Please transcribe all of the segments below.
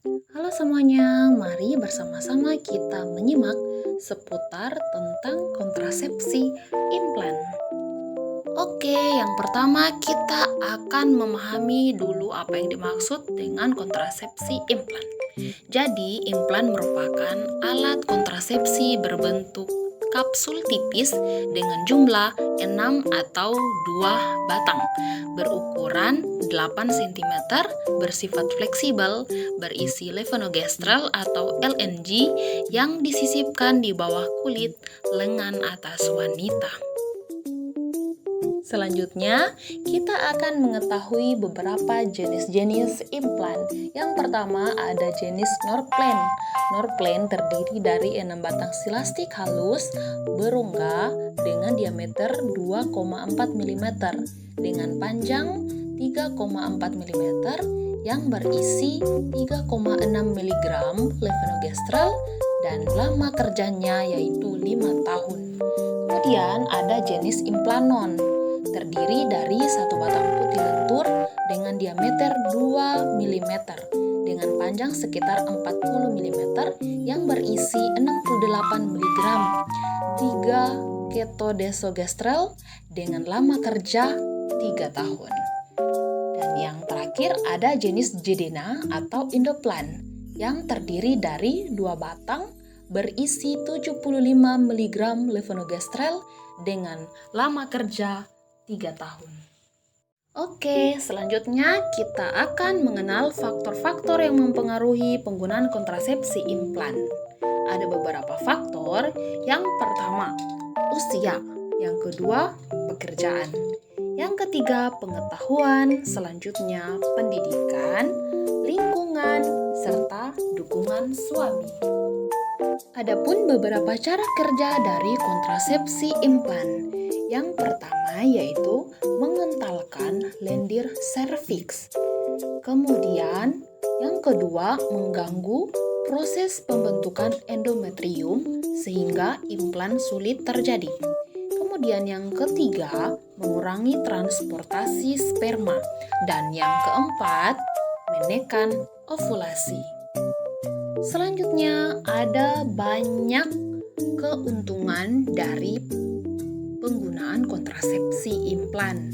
Halo semuanya, mari bersama-sama kita menyimak seputar tentang kontrasepsi implan. Oke, yang pertama kita akan memahami dulu apa yang dimaksud dengan kontrasepsi implan. Jadi, implan merupakan alat kontrasepsi berbentuk kapsul tipis dengan jumlah 6 atau 2 batang, berukuran 8 cm, bersifat fleksibel, berisi levonorgestrel atau LNG yang disisipkan di bawah kulit lengan atas wanita. Selanjutnya, kita akan mengetahui beberapa jenis-jenis implan. Yang pertama ada jenis Norplan. Norplan terdiri dari 6 batang silastik halus berongga dengan diameter 2,4 mm dengan panjang 3,4 mm yang berisi 3,6 mg levonorgestrel dan lama kerjanya yaitu 5 tahun. Kemudian ada jenis implanon, terdiri dari satu batang putih lentur dengan diameter 2 mm dengan panjang sekitar 40 mm yang berisi 68 mg 3 ketodesogestrel dengan lama kerja 3 tahun. Dan yang terakhir ada jenis Jedena atau Indoplan yang terdiri dari 2 batang berisi 75 mg levonorgestrel dengan lama kerja 3 tahun. Oke, selanjutnya kita akan mengenal faktor-faktor yang mempengaruhi penggunaan kontrasepsi implan. Ada beberapa faktor. Yang pertama, usia. Yang kedua, pekerjaan. Yang ketiga, pengetahuan. Selanjutnya, pendidikan, lingkungan, serta dukungan suami. Adapun beberapa cara kerja dari kontrasepsi implan. Yang pertama yaitu mengentalkan lendir serviks. Kemudian yang kedua mengganggu proses pembentukan endometrium sehingga implan sulit terjadi. Kemudian yang ketiga mengurangi transportasi sperma. Dan yang keempat menekan ovulasi. Selanjutnya ada banyak keuntungan dari penggunaan kontrasepsi implan.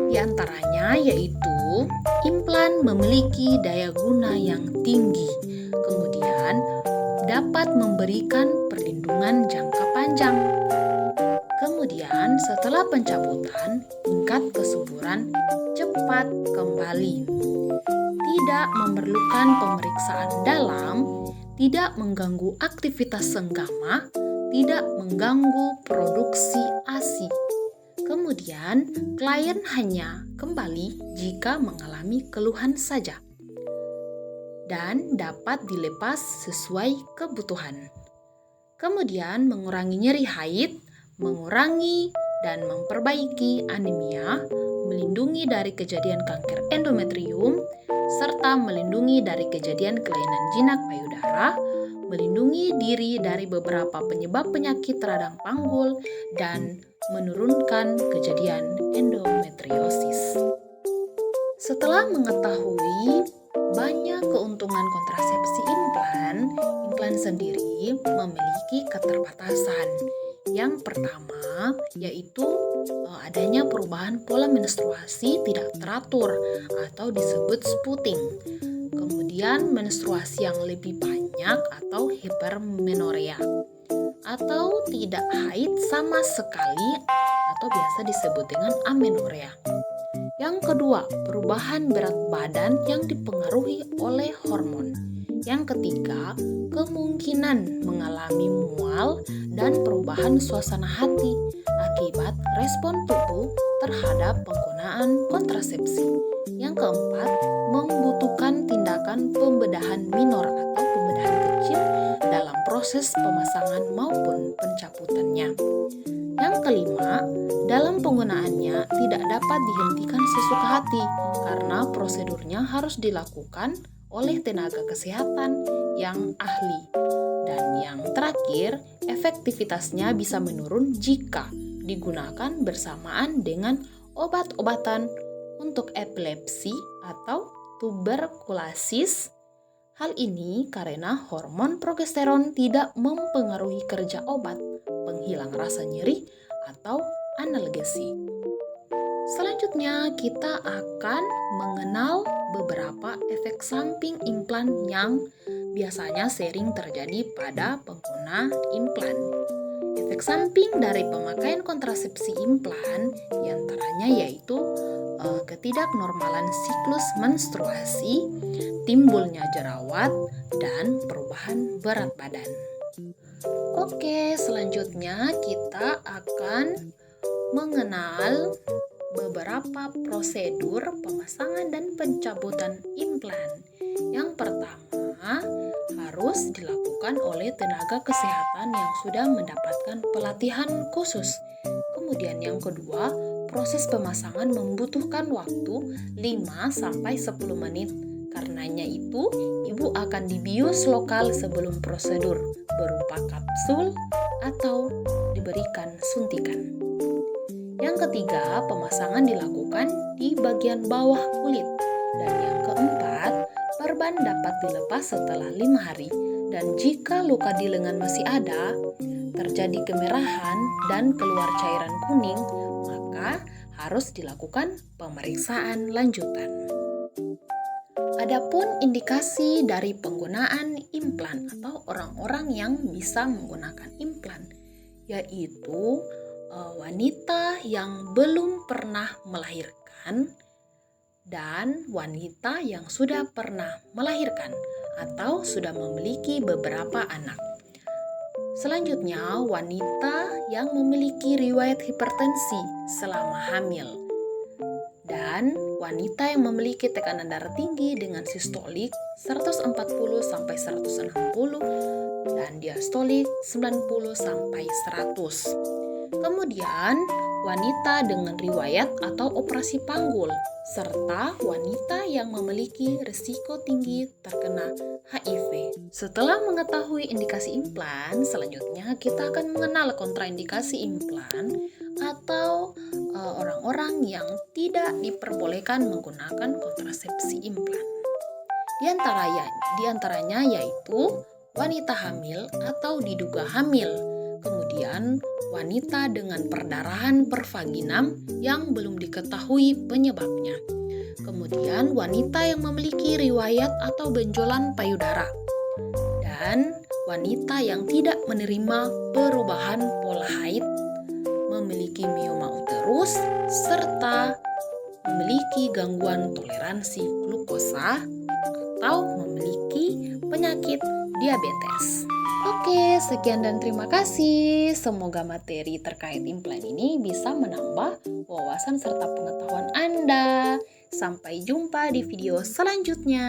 Di antaranya yaitu implan memiliki daya guna yang tinggi, kemudian dapat memberikan perlindungan jangka panjang. Kemudian setelah pencabutan, tingkat kesuburan cepat kembali. Tidak memerlukan pemeriksaan dalam, tidak mengganggu aktivitas senggama, tidak mengganggu produksi ASI. Kemudian, klien hanya kembali jika mengalami keluhan saja dan dapat dilepas sesuai kebutuhan. Kemudian, mengurangi nyeri haid, mengurangi dan memperbaiki anemia, melindungi dari kejadian kanker endometrium, serta melindungi dari kejadian kelainan jinak payudara, melindungi diri dari beberapa penyebab penyakit radang panggul, dan menurunkan kejadian endometriosis. Setelah mengetahui banyak keuntungan kontrasepsi implan, implan sendiri memiliki keterbatasan. Yang pertama yaitu adanya perubahan pola menstruasi tidak teratur atau disebut spotting. Kemudian menstruasi yang lebih banyak atau hipermenorea, atau tidak haid sama sekali atau biasa disebut dengan amenorea. Yang kedua, perubahan berat badan yang dipengaruhi oleh hormon. Yang ketiga, kemungkinan mengalami mual dan perubahan suasana hati akibat respon tubuh terhadap penggunaan kontrasepsi. Yang keempat, membutuhkan tindakan pembedahan minor atau pembedahan kecil dalam proses pemasangan maupun pencabutannya. Yang kelima, dalam penggunaannya tidak dapat dihentikan sesuka hati karena prosedurnya harus dilakukan oleh tenaga kesehatan yang ahli. Dan yang terakhir, efektivitasnya bisa menurun jika digunakan bersamaan dengan obat-obatan untuk epilepsi atau tuberkulosis Hal ini karena hormon progesteron tidak mempengaruhi kerja obat, penghilang rasa nyeri, atau analgesi. Selanjutnya, kita akan mengenal beberapa efek samping implan yang biasanya sering terjadi pada pengguna implan. Efek samping dari pemakaian kontrasepsi implan diantaranya yaitu ketidaknormalan siklus menstruasi, timbulnya jerawat, dan perubahan berat badan. Oke, selanjutnya kita akan mengenal beberapa prosedur pemasangan dan pencabutan implan. Yang pertama, harus dilakukan oleh tenaga kesehatan yang sudah mendapatkan pelatihan khusus. Kemudian yang kedua, proses pemasangan membutuhkan waktu 5-10 menit. Karenanya itu, ibu akan dibius lokal sebelum prosedur berupa kapsul atau diberikan suntikan. Yang ketiga, pemasangan dilakukan di bagian bawah kulit. Dan yang keempat, perban dapat dilepas setelah 5 hari. Dan jika luka di lengan masih ada, terjadi kemerahan dan keluar cairan kuning, maka harus dilakukan pemeriksaan lanjutan. Adapun indikasi dari penggunaan implan atau orang-orang yang bisa menggunakan implan, yaitu wanita yang belum pernah melahirkan dan wanita yang sudah pernah melahirkan atau sudah memiliki beberapa anak. Selanjutnya, wanita yang memiliki riwayat hipertensi selama hamil dan wanita yang memiliki tekanan darah tinggi dengan sistolik 140-160 dan diastolik 90-100. Kemudian, wanita dengan riwayat atau operasi panggul, serta wanita yang memiliki risiko tinggi terkena HIV. Setelah mengetahui indikasi implan, selanjutnya kita akan mengenal kontraindikasi implan atau orang-orang yang tidak diperbolehkan menggunakan kontrasepsi implan. Di antaranya yaitu wanita hamil atau diduga hamil, kemudian wanita dengan perdarahan pervaginam yang belum diketahui penyebabnya, kemudian wanita yang memiliki riwayat atau benjolan payudara, dan wanita yang tidak menerima perubahan pola haid, memiliki mioma uterus, serta memiliki gangguan toleransi glukosa atau memiliki penyakit diabetes. Oke, sekian dan terima kasih. Semoga materi terkait implan ini bisa menambah wawasan serta pengetahuan Anda. Sampai jumpa di video selanjutnya.